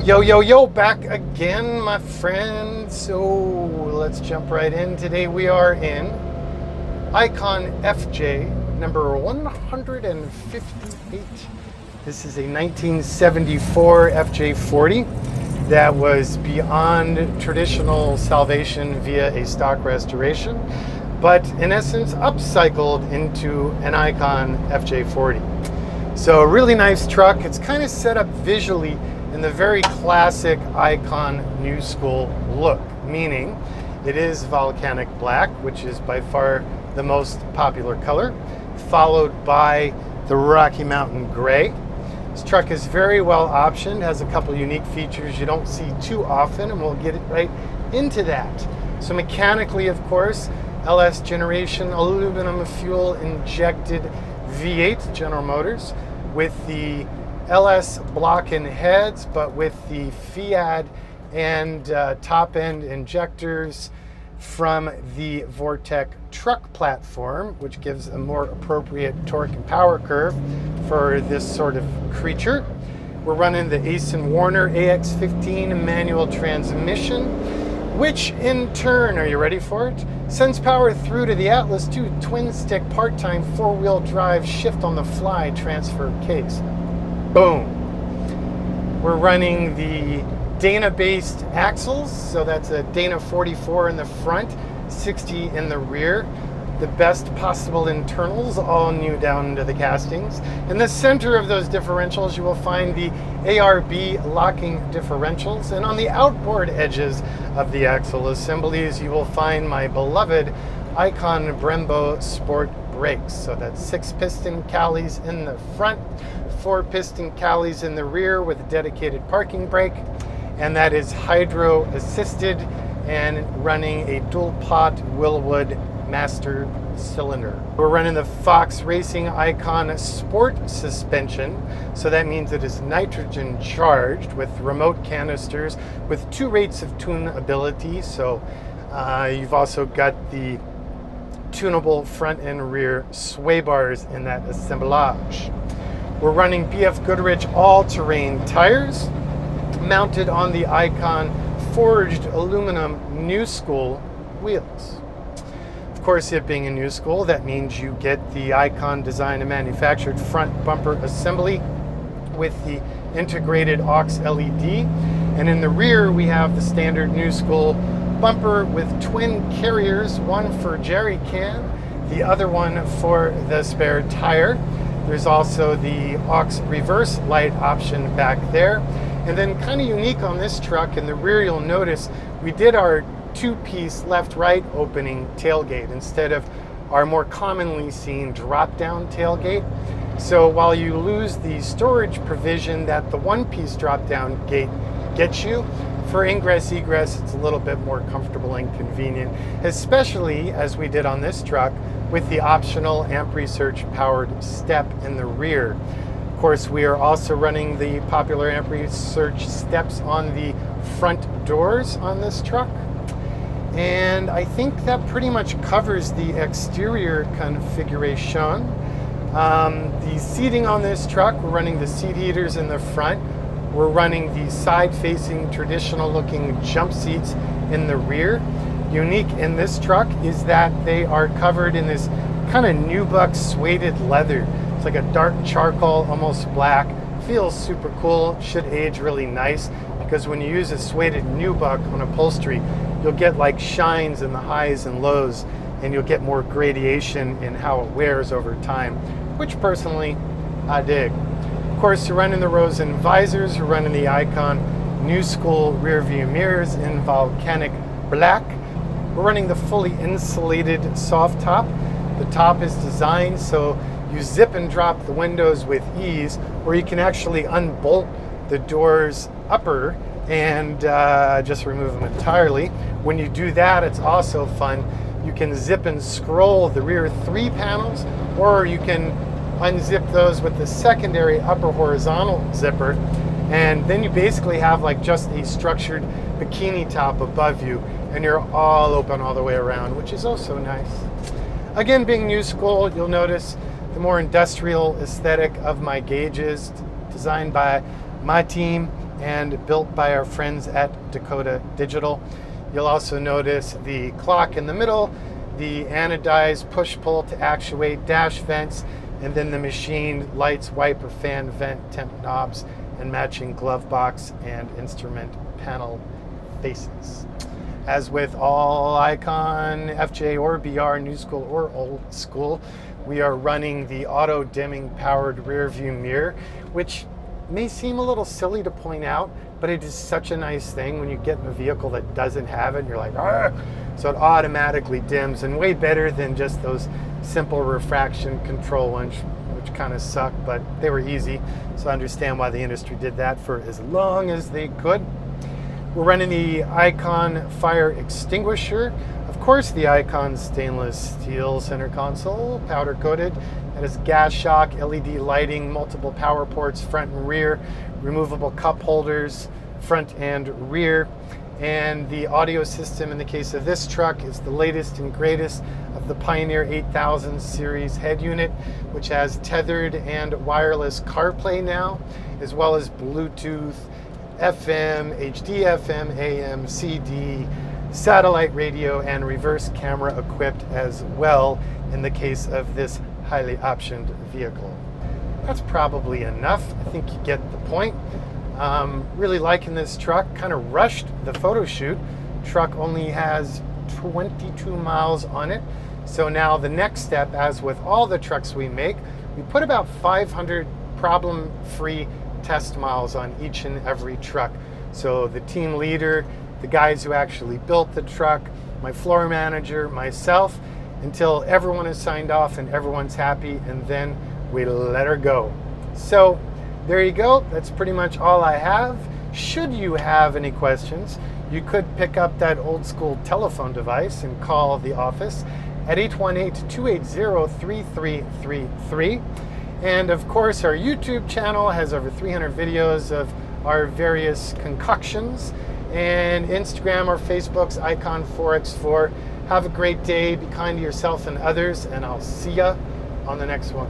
Yo, yo, yo, back again, my friend. So let's jump right in. Today we are in Icon FJ number 158. This is a 1974 FJ40 that was beyond traditional salvation via a stock restoration, but in essence upcycled into an Icon FJ40. So a really nice truck. It's kind of set up visually in the very classic Icon new school look, meaning it is volcanic black, which is by far the most popular color, followed by the Rocky Mountain gray. This truck is very well optioned, has a couple unique features you don't see too often, and we'll get it right into that. So mechanically, of course, LS generation aluminum fuel injected V8 General Motors with the LS block and heads, but with the Fiat and top end injectors from the Vortec truck platform, which gives a more appropriate torque and power curve for this sort of creature. We're running the Ace & Warner AX15 manual transmission, which in turn, are you ready for it? Sends power through to the Atlas 2 twin stick part-time four-wheel drive shift on the fly transfer case. Boom. We're running the Dana-based axles, so that's a Dana 44 in the front, 60 in the rear. The best possible internals, all new down to the castings. In the center of those differentials, you will find the ARB locking differentials, and on the outboard edges of the axle assemblies, you will find my beloved Icon Brembo Sport brakes. So that's 6-piston Callies in the front, 4-piston Callies in the rear with a dedicated parking brake, and that is hydro assisted and running a dual pot Willwood master cylinder. We're running the Fox Racing Icon Sport suspension, so that means it is nitrogen charged with remote canisters with 2 rates of tunability. So you've also got the tunable front and rear sway bars in that assemblage. We're running BF Goodrich all-terrain tires mounted on the Icon forged aluminum new school wheels. Of course, it being a new school, that means you get the Icon designed and manufactured front bumper assembly with the integrated aux LED. And in the rear, we have the standard new school bumper with twin carriers, one for jerry can, the other one for the spare tire. There's also the aux reverse light option back there. And then kind of unique on this truck, in the rear you'll notice we did our 2-piece left-right opening tailgate instead of our more commonly seen drop-down tailgate. So while you lose the storage provision that the 1-piece drop-down gate gets you, for ingress-egress it's a little bit more comfortable and convenient, especially as we did on this truck with the optional Amp Research powered step in the rear. Of course, we are also running the popular Amp Research steps on the front doors on this truck. And I think that pretty much covers the exterior configuration. The seating on this truck, we're running the seat heaters in the front. We're running the side-facing traditional-looking jump seats in the rear. Unique in this truck is that they are covered in this kind of nubuck suede leather. It's like a dark charcoal, almost black. Feels super cool, should age really nice, because when you use a suede nubuck on upholstery, you'll get like shines in the highs and lows, and you'll get more gradation in how it wears over time, which personally I dig. Of course, you're running the Rosen visors, you're running the Icon new school rear view mirrors in volcanic black. We're running the fully insulated soft top. The top is designed so you zip and drop the windows with ease, or you can actually unbolt the doors upper and just remove them entirely. When you do that, it's also fun. You can zip and scroll the rear 3 panels, or you can unzip those with the secondary upper horizontal zipper, and then you basically have like just a structured bikini top above you, and you're all open all the way around, which is also nice. Again, being new school, you'll notice the more industrial aesthetic of my gauges, designed by my team and built by our friends at Dakota Digital. You'll also notice the clock in the middle, the anodized push-pull to actuate dash vents, and then the machined lights, wiper, fan, vent, temp knobs, and matching glove box and instrument panel faces. As with all Icon, FJ or BR, new school or old school, we are running the auto dimming powered rear view mirror, which may seem a little silly to point out, but it is such a nice thing when you get in a vehicle that doesn't have it and you're like, argh! So it automatically dims, and way better than just those simple refraction control ones, which kind of suck, but they were easy. So I understand why the industry did that for as long as they could. We're running the Icon fire extinguisher. Of course, the Icon stainless steel center console, powder coated. It has gas shock, LED lighting, multiple power ports, front and rear, removable cup holders, front and rear. And the audio system in the case of this truck is the latest and greatest of the Pioneer 8000 series head unit, which has tethered and wireless CarPlay now, as well as Bluetooth, FM, HD FM, AM, CD, satellite radio, and reverse camera equipped as well in the case of this highly optioned vehicle. That's probably enough. I think you get the point. Really liking this truck. Kind of rushed the photo shoot. Truck only has 22 miles on it. So now the next step, as with all the trucks we make, we put about 500 problem-free test miles on each and every truck. So the team leader, the guys who actually built the truck, my floor manager, myself, until everyone is signed off and everyone's happy, and then we let her go. So there you go. That's pretty much all I have. Should you have any questions, you could pick up that old school telephone device and call the office at 818-280-3333. And of course, our YouTube channel has over 300 videos of our various concoctions, and Instagram or Facebook's Icon4X4. Have a great day, be kind to yourself and others, and I'll see ya on the next one.